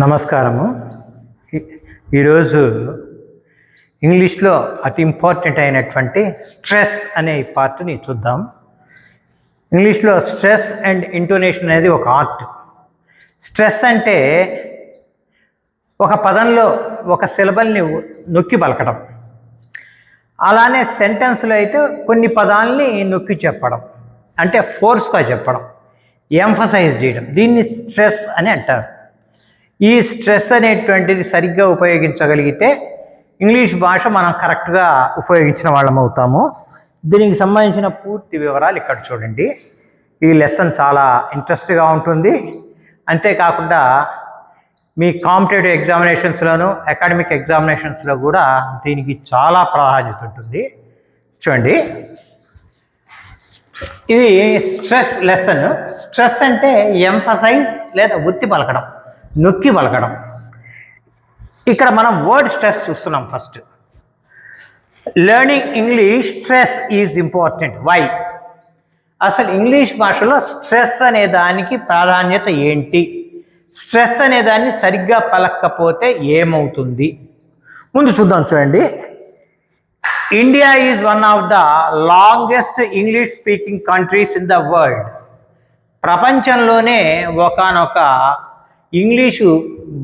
నమస్కారము. ఈరోజు ఇంగ్లీష్లో అతి ఇంపార్టెంట్ అయినటువంటి స్ట్రెస్ అనే పార్ట్ని చూద్దాం. ఇంగ్లీష్లో స్ట్రెస్ అండ్ ఇంటోనేషన్ అనేది ఒక ఆర్ట్. స్ట్రెస్ అంటే ఒక పదంలో ఒక సిలబల్ని నొక్కి పలకడం, అలానే సెంటెన్స్లో అయితే కొన్ని పదాలని నొక్కి చెప్పడం, అంటే ఫోర్స్గా చెప్పడం, ఎంఫసైజ్ చేయడం, దీన్ని స్ట్రెస్ అని అంటారు. ఈ స్ట్రెస్ అనేటువంటిది సరిగ్గా ఉపయోగించగలిగితే ఇంగ్లీష్ భాష మనం కరెక్ట్గా ఉపయోగించిన వాళ్ళం అవుతాము. దీనికి సంబంధించిన పూర్తి వివరాలు ఇక్కడ చూడండి. ఈ లెసన్ చాలా ఇంట్రెస్ట్గా ఉంటుంది. అంతేకాకుండా మీ కాంపిటేటివ్ ఎగ్జామినేషన్స్లోను అకాడమిక్ ఎగ్జామినేషన్స్లో కూడా దీనికి చాలా ప్రాధాన్యత ఉంటుంది. చూడండి, ఇది స్ట్రెస్ లెసన్. స్ట్రెస్ అంటే ఎంఫసైజ్ లేదా ఒత్తి పలకడం, నొక్కి పలకడం. ఇక్కడ మనం వర్డ్ స్ట్రెస్ చూస్తున్నాం. First, learning English stress is important. Why? అసలు ఇంగ్లీష్ భాషలో స్ట్రెస్ అనే దానికి ప్రాధాన్యత ఏంటి? స్ట్రెస్ అనే దాన్ని సరిగ్గా పలక్కపోతే ఏమవుతుంది? ముందు చూద్దాం. చూడండి, India is one of the longest English speaking countries in the world. ప్రపంచంలోనే ఒకానొక ఇంగ్లీషు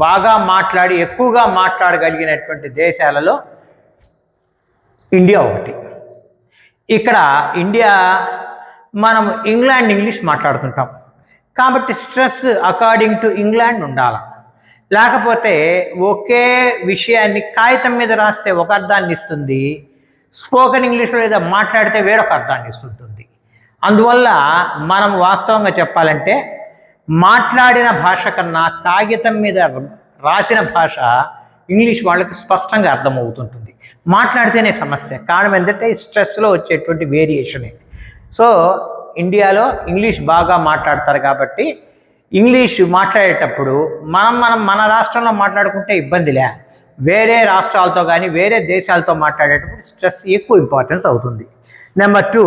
బాగా మాట్లాడి ఎక్కువగా మాట్లాడగలిగినటువంటి దేశాలలో ఇండియా ఒకటి. ఇక్కడ ఇండియా, మనం ఇంగ్లాండ్ ఇంగ్లీష్ మాట్లాడుతుంటాం కాబట్టి స్ట్రెస్ అకార్డింగ్ టు ఇంగ్లాండ్ ఉండాలి. లేకపోతే ఒకే విషయాన్ని కాగితం మీద రాస్తే ఒక అర్థాన్ని ఇస్తుంది, స్పోకెన్ ఇంగ్లీష్లో లేదా మాట్లాడితే వేరొక అర్థాన్ని ఇస్తుంటుంది. అందువల్ల మనం వాస్తవంగా చెప్పాలంటే మాట్లాడిన భాష కన్నా కాగితం మీద రాసిన భాష ఇంగ్లీష్ వాళ్ళకి స్పష్టంగా అర్థమవుతుంటుంది. మాట్లాడితేనే సమస్య. కారణం ఏంటంటే స్ట్రెస్లో వచ్చేటువంటి వేరియేషనే. సో ఇండియాలో ఇంగ్లీష్ బాగా మాట్లాడతారు కాబట్టి ఇంగ్లీష్ మాట్లాడేటప్పుడు మన రాష్ట్రంలో మాట్లాడుకుంటే ఇబ్బందిలే, వేరే రాష్ట్రాలతో కానీ వేరే దేశాలతో మాట్లాడేటప్పుడు స్ట్రెస్ ఎక్కువ ఇంపార్టెన్స్ అవుతుంది. Number 2,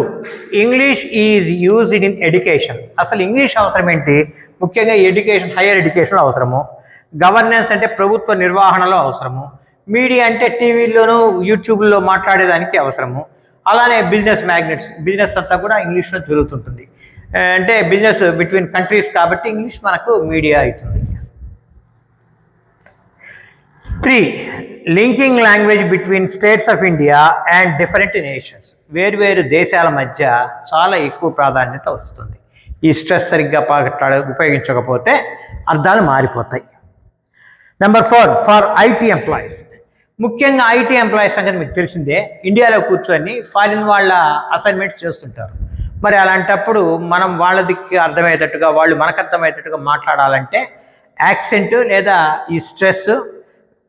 English is used in education. అసలు ఇంగ్లీష్ అవసరం ఏంటి? ముఖ్యంగా ఎడ్యుకేషన్, హైయర్ ఎడ్యుకేషన్లో అవసరము. గవర్నెన్స్ అంటే ప్రభుత్వ నిర్వహణలో అవసరము. మీడియా అంటే టీవీలోనూ యూట్యూబ్లో మాట్లాడేదానికి అవసరము. అలానే బిజినెస్ మ్యాగ్నెట్స్, బిజినెస్ అంతా కూడా ఇంగ్లీష్లో జరుగుతుంటుంది. అంటే బిజినెస్ బిట్వీన్ కంట్రీస్ కాబట్టి ఇంగ్లీష్ మనకు మీడియా అవుతుంది. 3, linking language between states of India and different nations. వేరువేరు దేశాల మధ్య చాలా ఎక్కువ ప్రాధాన్యత వస్తుంది. ఈ స్ట్రెస్ సరిగ్గా ఉపయోగించకపోతే అర్థాలు మారిపోతాయి. Number 4, for IT employees. ముఖ్యంగా ఐటీ ఎంప్లాయీస్ సంగతి మీకు తెలిసిందే. ఇండియాలో కూర్చొని ఫారిన్ వాళ్ళ అసైన్మెంట్స్ చేస్తుంటారు. మరి అలాంటప్పుడు మనం వాళ్ళకి అర్థమయ్యేటట్టుగా, వాళ్ళు మనకు అర్థమయ్యేటట్టుగా మాట్లాడాలంటే యాక్సెంట్ లేదా ఈ స్ట్రెస్,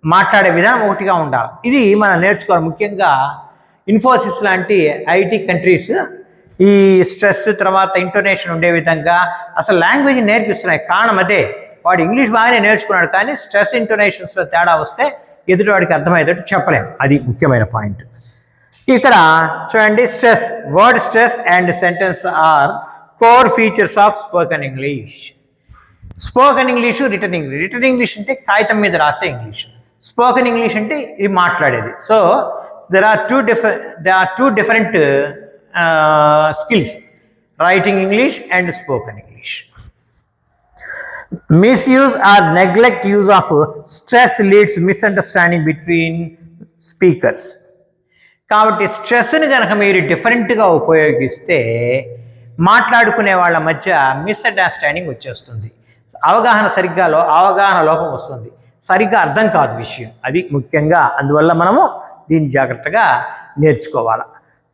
మాట్లాడే విధానం ఒకటిగా ఉండాలి. ఇది మనం నేర్చుకోవాలి. ముఖ్యంగా ఇన్ఫోసిస్ లాంటి ఐటీ కంట్రీస్ ఈ స్ట్రెస్ తర్వాత ఇంటోనేషన్ ఉండే విధంగా అసలు లాంగ్వేజ్ నేర్పిస్తున్నాయి. కారణం అదే, వాడు ఇంగ్లీష్ బాగానే నేర్చుకున్నాడు కానీ స్ట్రెస్ ఇంటోనేషన్స్లో తేడా వస్తే ఎదుటివాడికి అర్థమయ్యేటట్టు చెప్పలేము. అది ముఖ్యమైన పాయింట్. ఇక్కడ చూడండి, stress, word stress and sentence are core features of spoken English. Spoken English, written English. Written English అంటే కాగితం మీద రాసే ఇంగ్లీష్. స్పోకెన్ ఇంగ్లీష్ అంటే ఇది మాట్లాడేది. So there are two different skills, writing English and spoken English. Misuse or neglect use of stress leads misunderstanding between speakers. కాబట్టి స్ట్రెస్ని కనుక మీరు డిఫరెంట్గా ఉపయోగిస్తే మాట్లాడుకునే వాళ్ళ మధ్య మిస్అండర్స్టాండింగ్ వచ్చేస్తుంది. అవగాహన లోపం వస్తుంది. సరిగ్గా అర్థం కాదు విషయం. అది ముఖ్యంగా. అందువల్ల మనము దీన్ని జాగ్రత్తగా నేర్చుకోవాలి.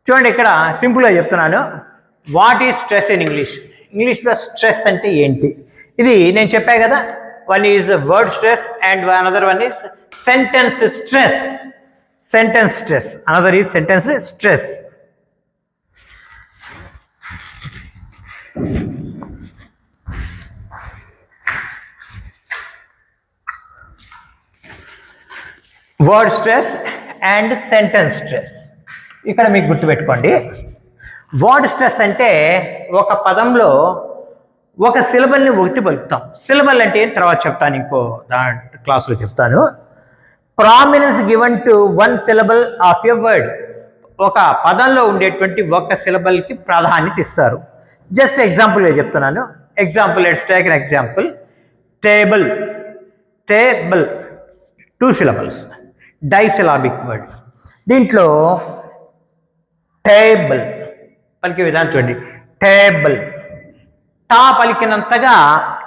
చూడండి, ఇక్కడ సింపుల్గా చెప్తున్నాను. What is stress in English? ఇంగ్లీష్లో స్ట్రెస్ అంటే ఏంటి? ఇది నేను చెప్పాను కదా, one is word stress and another one is sentence stress. Sentence stress, another is sentence stress. Word stress and sentence stress. ఇక్కడ మీకు గుర్తుపెట్టుకోండి, వర్డ్ స్ట్రెస్ అంటే ఒక పదంలో ఒక సిలబల్ని ఒకటి పలుకుతాం. సిలబల్ అంటే ఏం తర్వాత చెప్తాను, ఇంకో క్లాస్లో చెప్తాను. Prominence given to one syllable of a word. ఒక పదంలో ఉండేటువంటి ఒక సిలబల్కి ప్రాధాన్యత ఇస్తారు. జస్ట్ ఎగ్జాంపుల్గా చెప్తున్నాను. Example, let's take an example. Table, table 2 syllables, disyllabic word. దీంట్లో టేబుల్ పలికే విధానం చూడండి. టేబుల్ టా పలికినంతగా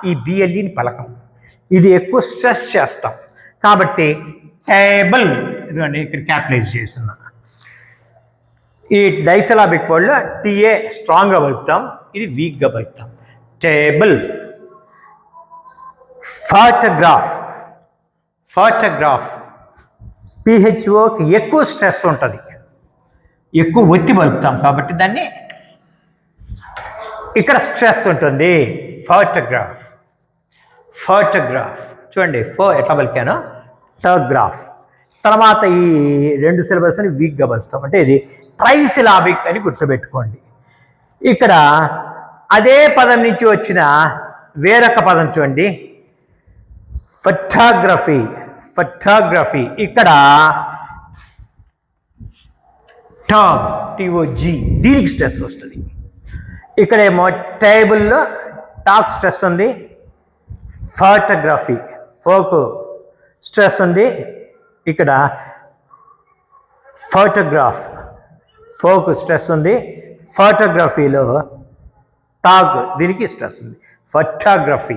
ఈ బిఎల్ఈని పలకం. ఇది ఎక్కువ స్ట్రెస్ చేస్తాం కాబట్టి టేబుల్ ఇదిగోండి ఇక్కడ క్యాపిటలైజ్ చేస్తున్నా. ఈ డైసిలాబిక్ వర్డ్లో టీఏ స్ట్రాంగ్గా పలుకుతాం, ఇది వీక్గా పలుకుతాం. టేబుల్. ఫోటోగ్రాఫ్, ఫోటోగ్రాఫ్ పిహెచ్ఓకి ఎక్కువ స్ట్రెస్ ఉంటుంది, ఎక్కువ ఒత్తి పలుకుతాం కాబట్టి దాన్ని ఇక్కడ స్ట్రెస్ ఉంటుంది. ఫోటోగ్రాఫ్, ఫోటోగ్రాఫ్ చూడండి. ఎట్లా పలికానో టోగ్రాఫ్. తర్వాత ఈ 2 syllables వీక్గా పలుకుతాం అంటే ఇది ట్రైసిలాబిక్ అని గుర్తుపెట్టుకోండి. ఇక్కడ అదే పదం నుంచి వచ్చిన వేరొక పదం చూడండి. Photography, photography. ఇక్కడ టాగ్, టిఓజి, దీనికి స్ట్రెస్ వస్తుంది. ఇక్కడేమో టేబుల్లో టాక్ స్ట్రెస్ ఉంది, ఫోటోగ్రఫీ ఫోక్ స్ట్రెస్ ఉంది. ఇక్కడ ఫోటోగ్రాఫ్ ఫోక్ స్ట్రెస్ ఉంది. ఫోటోగ్రఫీలో టాగ్ దీనికి స్ట్రెస్ ఉంది. ఫోటోగ్రఫీ,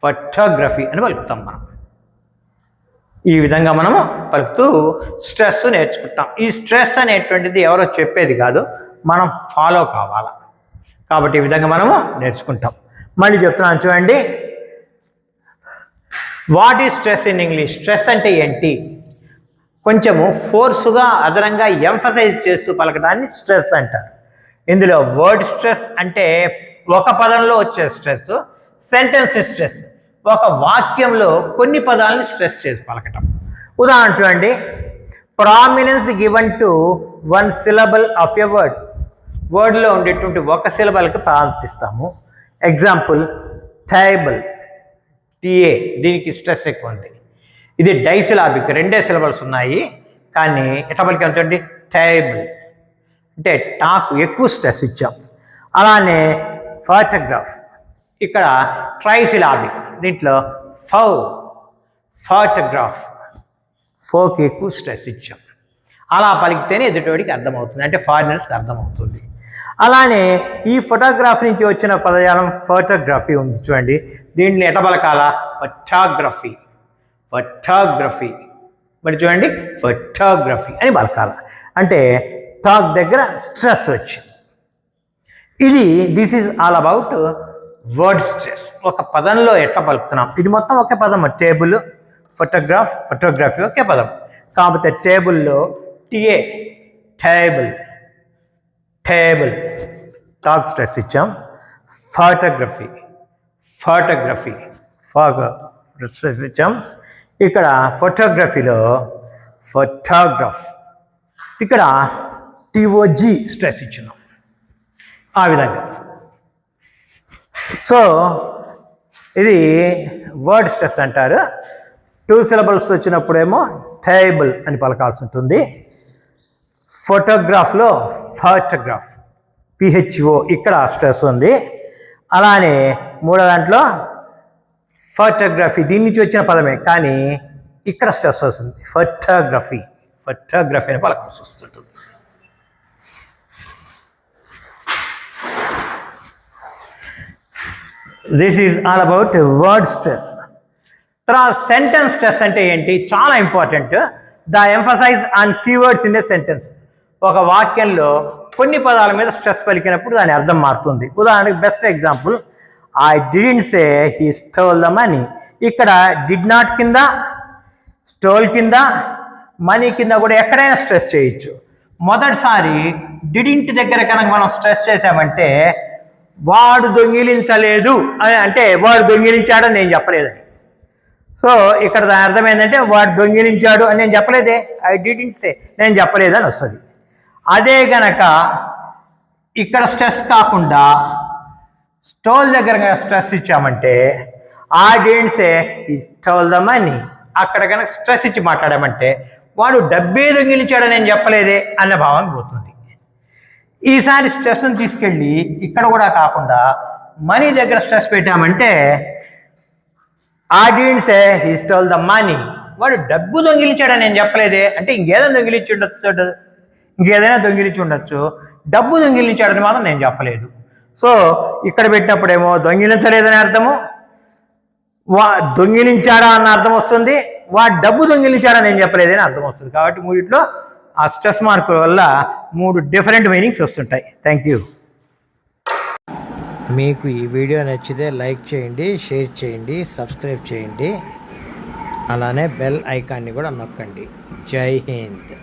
ఫోటోగ్రఫీ అని పలుకుతాం మనం. ఈ విధంగా మనము పలుకుతూ స్ట్రెస్ నేర్చుకుంటాం. ఈ స్ట్రెస్ అనేటువంటిది ఎవరో చెప్పేది కాదు, మనం ఫాలో కావాలి. కాబట్టి ఈ విధంగా మనము నేర్చుకుంటాం. మళ్ళీ చెప్తున్నాను చూడండి. What is stress in English? Stress అంటే ఏంటి? కొంచెము ఫోర్సుగా అదనంగా ఎంఫసైజ్ చేస్తూ పలకడాన్ని స్ట్రెస్ అంటారు. ఇందులో వర్డ్ స్ట్రెస్ అంటే ఒక పదంలో వచ్చే స్ట్రెస్, సెంటెన్స్ స్ట్రెస్ ఒక వాక్యంలో కొన్ని పదాలని స్ట్రెస్ చేసి పలకటం. ఉదాహరణ చూడండి. Prominence given to one syllable of a word. వర్డ్లో ఉండేటువంటి ఒక సిలబల్కి ప్రాధాన్యత ఇస్తాము. ఎగ్జాంపుల్ టేబుల్, టీఏ, దీనికి స్ట్రెస్ ఎక్కువ ఉంది. ఇది డైసిలాబిక్, 2 syllables ఉన్నాయి కానీ ఎట్లా పలికాం చూడండి. టేబుల్ అంటే టాక్ ఎక్కువ స్ట్రెస్ ఇచ్చాం. అలానే ఫోటోగ్రాఫ్ ఇక్కడ ట్రైసిలాబిక్, దీంట్లో ఫోటోగ్రాఫ్ ఫోక్ ఎక్కువ స్ట్రెస్ ఇచ్చాం. అలా పలికితేనే ఎదుటివాడికి అర్థమవుతుంది, అంటే ఫారినర్స్కి అర్థమవుతుంది. అలానే ఈ ఫోటోగ్రాఫ్ నుంచి వచ్చిన పదజాలం ఫోటోగ్రఫీ ఉంది చూడండి. దీన్ని ఎట్లా పలకాలా? Photography, photography. మరి చూడండి ఫోటోగ్రఫీ అని పలకాల. అంటే టాక్ దగ్గర స్ట్రెస్ వచ్చింది. This is all about word stress. ఒక పదంలో ఎట్లా పలుకుతున్నాం. ఇది మొత్తం ఒకే పదం. టేబుల్, ఫోటోగ్రాఫ్, ఫోటోగ్రఫీ ఒకే పదం. కాకపోతే టేబుల్లో TA table, table talk stress ఇచ్చాం. ఫోటోగ్రఫీ, ఫోటోగ్రఫీ ఫోక్ స్ట్రెస్ ఇచ్చాం. ఇక్కడ ఫోటోగ్రఫీలో ఫోటోగ్రాఫ్, ఇక్కడ టిఓజి స్ట్రెస్ ఇచ్చినాం. ఆ విధంగా. సో ఇది వర్డ్ స్ట్రెస్ అంటారు. 2 syllables వచ్చినప్పుడేమో టేబుల్ అని పలకాల్సి ఉంటుంది. ఫోటోగ్రాఫ్లో ఫోటోగ్రాఫ్, పిహెచ్ఓ ఇక్కడ స్ట్రెస్ ఉంది. అలానే 3వ దాంట్లో ఫోటోగ్రఫీ, దీని నుంచి వచ్చిన పదమే కానీ ఇక్కడ స్ట్రెస్ వస్తుంది. ఫోటోగ్రఫీ, ఫోటోగ్రఫీ అని పలకాల్సి వస్తుంటుంది. This is all about word stress. తర్వాత సెంటెన్స్ స్ట్రెస్ అంటే ఏంటి? చాలా important. The emphasize on keywords in a sentence. ఒక వాక్యంలో కొన్ని పదాల మీద స్ట్రెస్ పలికినప్పుడు దాని అర్థం మారుతుంది. ఉదాహరణకి best example, I didn't say he stole the money. ఇక్కడ డిడ్ నాట్ కింద, స్టోల్ కింద, మనీ కింద కూడా ఎక్కడైనా స్ట్రెస్ చేయొచ్చు. మొదటిసారి డిడింట్ దగ్గర కనుక మనం స్ట్రెస్ చేసామంటే వాడు దొంగిలించలేదు అని, అంటే వాడు దొంగిలించాడని నేను చెప్పలేదని. సో ఇక్కడ దాని అర్థం ఏంటంటే వాడు దొంగిలించాడు అని నేను చెప్పలేదే, ఐ డిడ్ంట్ సే, నేను చెప్పలేదని వస్తుంది. అదే గనక ఇక్కడ స్ట్రెస్ కాకుండా స్టోల్ దగ్గర స్ట్రెస్ ఇచ్చామంటే ఆడియన్సే ఈ స్టోల్ ద మనీ. అక్కడ కనుక స్ట్రెస్ ఇచ్చి మాట్లాడామంటే వాడు డబ్బే దొంగిలించాడని నేను చెప్పలేదే అన్న భావన పోతుంది. ఈసారి స్ట్రెస్ని తీసుకెళ్ళి ఇక్కడ కూడా కాకుండా మనీ దగ్గర స్ట్రెస్ పెట్టామంటే ఆడియన్సే హీ స్టోల్ ద మనీ, వాడు డబ్బు దొంగిలించాడని నేను చెప్పలేదే అంటే ఇంకేదైనా దొంగిలించి ఉండొచ్చు, డబ్బు దొంగిలించాడని మాత్రం నేను చెప్పలేదు. సో ఇక్కడ పెట్టినప్పుడేమో దొంగిలించలేదని అర్థము, దొంగిలించాడా అన్న అర్థం వస్తుంది, డబ్బు దొంగిలించాడా నేను చెప్పలేదని అర్థం వస్తుంది. కాబట్టి మూడిట్లో ఆ స్ట్రెస్ మార్కుల వల్ల 3 డిఫరెంట్ మీనింగ్స్ వస్తుంటాయి. Thank you. మీకు ఈ వీడియో నచ్చితే లైక్ చేయండి, షేర్ చేయండి, సబ్స్క్రైబ్ చేయండి, అలానే బెల్ ఐకాన్ని కూడా నొక్కండి. జై హింద్.